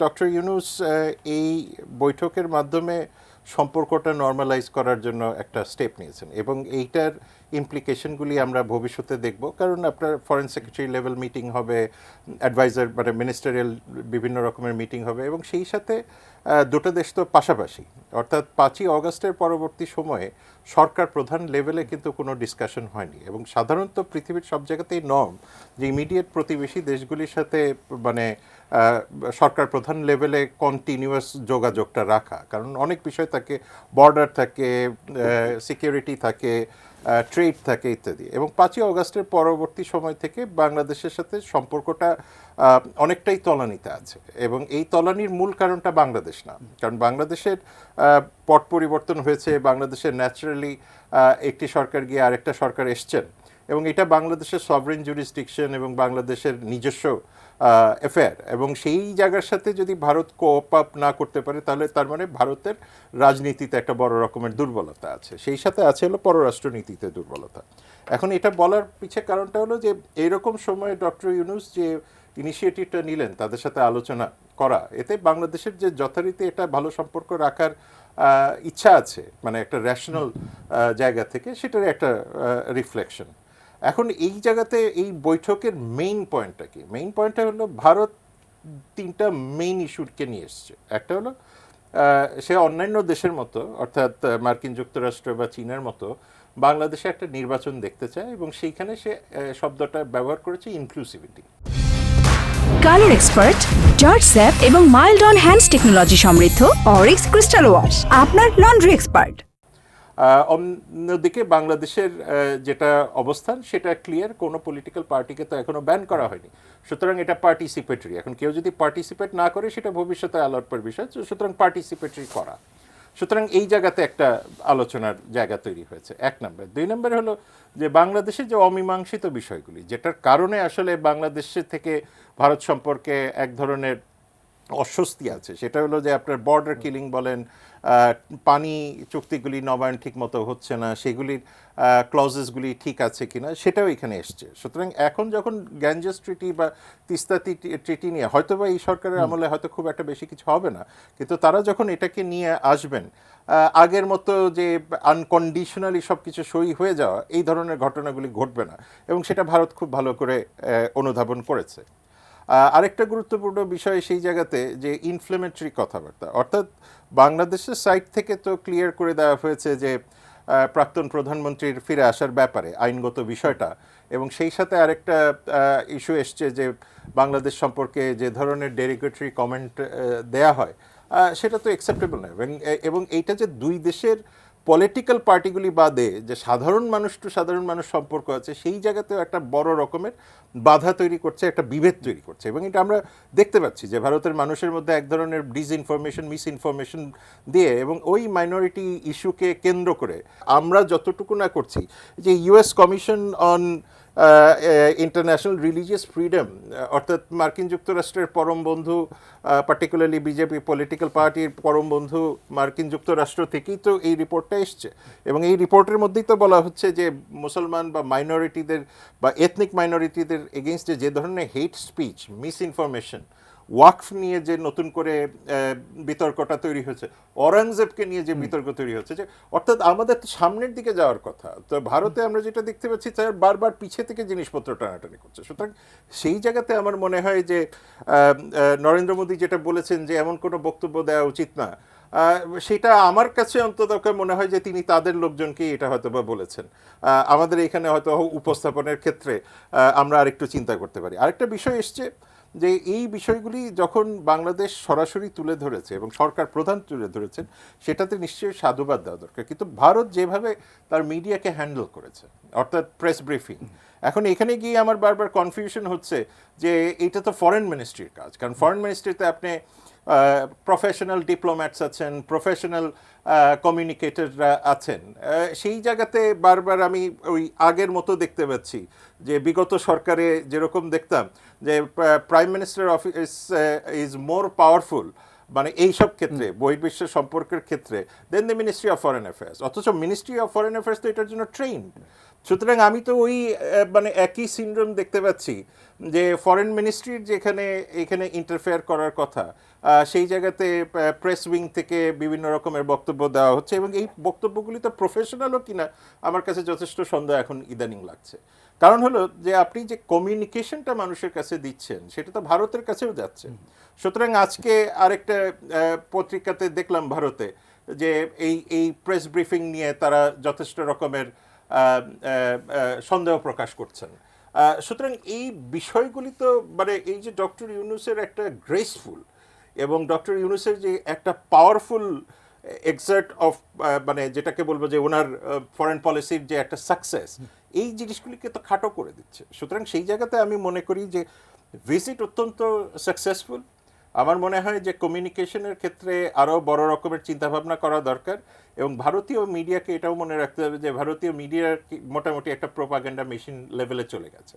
Doctor Yunus এই বৈঠকের মাধ্যমে সম্পর্কটা নর্মালাইজ করার জন্য একটা স্টেপ নিয়েছেন এবং এইটার ইমপ্লিকেশনগুলি আমরা ভবিষ্যতে দেখব, কারণ আপনার ফরেন সেক্রেটারি লেভেল মিটিং হবে, অ্যাডভাইজার মানে মিনিস্টারিয়াল বিভিন্ন রকমের মিটিং হবে এবং সেই সাথে দুটো দেশ তো পাশাপাশি, অর্থাৎ 5ই অগস্টের পরবর্তী সময়ে সরকার প্রধান লেভেলে কিন্তু কোনো ডিসকাশন হয়নি এবং সাধারণত পৃথিবীর সব জায়গাতেই নর্ম যে ইমিডিয়েট প্রতিবেশী দেশগুলির সাথে মানে সরকার প্রধান লেভেলে কন্টিনিউয়াস যোগাযোগটা রাখা, কারণ অনেক বিষয় থাকে, বর্ডার থাকে, সিকিউরিটি থাকে, ট্রেড থাকে ইত্যাদি। এবং 5ই অগস্টের পরবর্তী সময় থেকে বাংলাদেশের সাথে সম্পর্কটা অনেকটাই তলানিতে আছে এবং এই তলানির মূল কারণটা বাংলাদেশ না, কারণ বাংলাদেশের পট পরিবর্তন হয়েছে, বাংলাদেশের ন্যাচারালি একটি সরকার গিয়ে আরেকটা সরকার এসছেন এবং এটা বাংলাদেশের সভরেন জুরিসডিকশন এবং বাংলাদেশের নিজস্ব অ্যাফেয়ার, এবং সেই জায়গার সাথে যদি ভারত কোঅপ আপ না করতে পারে তাহলে তার মানে ভারতের রাজনীতিতে একটা বড় রকমের দুর্বলতা আছে, সেই সাথে আছে হলো পররাষ্ট্রনীতিতে দুর্বলতা। এখন এটা বলার পিছে কারণটা হলো যে এইরকম সময়ে ডক্টর ইউনূস যে ইনিশিয়েটিভটা নিলেন তাদের সাথে আলোচনা করা, এতে বাংলাদেশের যে যথারীতি এটা ভালো সম্পর্ক রাখার ইচ্ছা আছে মানে একটা রেশনাল জায়গা থেকে, সেটার একটা রিফ্লেকশন। এখন এই জায়গাতে এই বৈঠকের মেইন পয়েন্টটা কি? মেইন পয়েন্টটা হলো ভারত 3টা মেইন ইস্যুকে নিয়ে এসছে। একটা হলো সে অন্যান্য দেশের মতো অর্থাৎ মার্কিন যুক্তরাষ্ট্র বা চীনের মতো বাংলাদেশে একটা নির্বাচন দেখতে চায় এবং সেইখানে সে শব্দটা ব্যবহার করেছে inclusivity. Colour expert George sap এবং মাইল্ড অন হ্যান্ডস টেকনোলজি সমৃদ্ধ অরিক্স ক্রিস্টাল ওয়াশ আপনার লন্ড্রি এক্সপার্ট। অন্যদিকে বাংলাদেশের যেটা অবস্থান সেটা ক্লিয়ার, কোনো পলিটিক্যাল পার্টিকে তো এখনো ব্যান করা হয়নি, সুতরাং এটা পার্টিসিপেটরি। এখন কেউ যদি পার্টিসিপেট না করে সেটা ভবিষ্যতে আলোচনার বিষয়, সুতরাং পার্টিসিপেটরি করা, সুতরাং এই জায়গাতে একটা আলোচনার জায়গা তৈরি হয়েছে, 1 নম্বর। 2 নম্বর হলো যে বাংলাদেশের যে অমীমাংসিত বিষয়গুলি যেটার কারণে আসলে বাংলাদেশের থেকে ভারত সম্পর্কে এক ধরনের অস্বস্তি আছে, সেটা হলো যে আপনার বর্ডার কিলিং বলেন, পানি চুক্তিগুলি নবায়ন ঠিক মতো হচ্ছে না, সেগুলির ক্লজেসগুলি ঠিক আছে কিনা সেটাও এখানে এসছে। সুতরাং এখন যখন গ্যাঞ্জেস ট্রিটি বা তিস্তা ট্রিটি নিয়ে হয়তো বা এই সরকারের আমলে হয়তো খুব একটা বেশি কিছু হবে না, কিন্তু তারা যখন এটাকে নিয়ে আসবেন আগের মতো যে আনকন্ডিশনালি সব কিছু সই হয়ে যাওয়া এই ধরনের ঘটনাগুলি ঘটবে না এবং সেটা ভারত খুব ভালো করে অনুধাবন করেছে। আরেকটা গুরুত্বপূর্ণ বিষয় সেই জায়গাতে যে ইনফ্লেমেটরি কথাবার্তা, অর্থাৎ বাংলাদেশের সাইড থেকে তো ক্লিয়ার করে দেওয়া হয়েছে যে প্রাক্তন প্রধানমন্ত্রীর ফিরে আসার ব্যাপারে আইনগত বিষয়টা, এবং সেই সাথে আরেকটা ইস্যু এসছে যে বাংলাদেশ সম্পর্কে যে ধরনের ডেরিগেটরি কমেন্ট দেয়া হয় সেটা তো অ্যাকসেপ্টেবল নয়, এবং এইটা যে দুই দেশের পলিটিক্যাল পার্টিগুলি বাদে যে সাধারণ মানুষ টু সাধারণ মানুষ সম্পর্ক আছে সেই জায়গাতেও একটা বড় রকমের বাধা তৈরি করছে, একটা বিভেদ তৈরি করছে, এবং এটা আমরা দেখতে পাচ্ছি যে ভারতের মানুষের মধ্যে এক ধরনের ডিসইনফরমেশন মিসইনফরমেশন দিয়ে এবং ওই মাইনরিটি ইস্যুকে কেন্দ্র করে আমরা যতটুকু না করছি যে US commission on international religious freedom, অর্থাৎ মার্কিন যুক্তরাষ্ট্রের পরম বন্ধু, পার্টিকুলারলি বিজেপি পলিটিক্যাল পার্টির পরম বন্ধু মার্কিন যুক্তরাষ্ট্র থেকেই তো এই রিপোর্টটা এসছে, এবং এই রিপোর্টের মধ্যেই তো বলা হচ্ছে যে মুসলমান বা মাইনরিটিদের বা এথনিক মাইনরিটিদের এগেনস্টে যে ধরনের হেট স্পিচ, মিসইনফরমেশন, ওয়াকফ নিয়ে যে নতুন করে বিতর্কটা তৈরি হয়েছে, অরঙ্গজেবকে নিয়ে যে বিতর্ক তৈরি হচ্ছে, যে অর্থাৎ আমাদের তো সামনের দিকে যাওয়ার কথা, তো ভারতে আমরা যেটা দেখতে পাচ্ছি তার বারবার পিছে থেকে জিনিসপত্র টানাটানি করছে। সুতরাং সেই জায়গাতে আমার মনে হয় যে নরেন্দ্র মোদী যেটা বলেছেন যে এমন কোনো বক্তব্য দেওয়া উচিত না, সেটা আমার কাছে অন্তত মনে হয় যে তিনি তাদের লোকজনকেই এটা হয়তো বা বলেছেন। আমাদের এখানে হয়তো উপস্থাপনের ক্ষেত্রে আমরা আরেকটু চিন্তা করতে পারি। আরেকটা বিষয় এসছে যে এই বিষয়গুলি যখন বাংলাদেশ সরাসরি তুলে ধরেছে এবং সরকার প্রধান তুলে ধরেছেন সেটাতে নিশ্চয়ই সাধুবাদ দেওয়া দরকার, কিন্তু ভারত যেভাবে তার মিডিয়াকে হ্যান্ডেল করেছে অর্থাৎ প্রেস ব্রিফিং, এখন এখানে গিয়ে আমার বারবার কনফিউশন হচ্ছে যে এটা তো ফরেন মিনিস্ট্রির কাজ, কারণ ফরেন মিনিস্ট্রিতে আপনি প্রফেশনাল ডিপ্লোম্যাটস আছেন, প্রফেশনাল কমিউনিকেটররা আছেন, সেই জায়গাতে বারবার আমি ওই আগের মতো দেখতে পাচ্ছি যে বিগত সরকারে যেরকম দেখতাম যে prime minister office is more powerful মানে এইসব ক্ষেত্রে বহির্বিশ্ব সম্পর্কের ক্ষেত্রে then the ministry of foreign affairs, অথচ মিনিস্ট্রি অফ ফরেন অ্যাফেয়ার্স তো এটার জন্য ট্রেন্ড। সুতরাং আমি তো ওই মানে একই সিনড্রোম দেখতে পাচ্ছি যে ফরেন মিনিস্ট্রির যেখানে এখানে ইন্টারফেয়ার করার কথা, সেই জায়গাতে প্রেস উইং থেকে বিভিন্ন রকমের বক্তব্য দেওয়া হচ্ছে, এবং এই বক্তব্যগুলি তো প্রফেশনালও কিনা আমার কাছে যথেষ্ট সন্দেহ এখন ইদানিং লাগছে। কারণ হলো যে আপনি যে কমিউনিকেশনটা মানুষের কাছে দিচ্ছেন সেটা তো ভারতের কাছেও যাচ্ছে। সুতরাং আজকে আরেকটা পত্রিকাতে দেখলাম ভারতে যে এই প্রেস ব্রিফিং নিয়ে তারা যথেষ্ট রকমের সন্দেহ প্রকাশ করছেন। সুতরাং এই বিষয়গুলি তো মানে এই যে ডক্টর ইউনূসের একটা গ্রেসফুল এবং ডক্টর ইউনূসের যে একটা পাওয়ারফুল এক্সার্ট অফ মানে যেটাকে বলবো যে ওনার ফরেন পলিসির যে একটা সাকসেস, এই জিনিসগুলিকে তো খাটো করে দিচ্ছে। সুতরাং সেই জায়গাতে আমি মনে করি যে ভিজিট অত্যন্ত সাকসেসফুল। আমার মনে হয় যে কমিউনিকেশনের ক্ষেত্রে আরও বড় রকমের চিন্তাভাবনা করা দরকার, এবং ভারতীয় মিডিয়াকে এটাও মনে রাখতে হবে যে ভারতীয় মিডিয়া মোটামুটি একটা প্রোপাগান্ডা মেশিন লেভেলে চলে গেছে।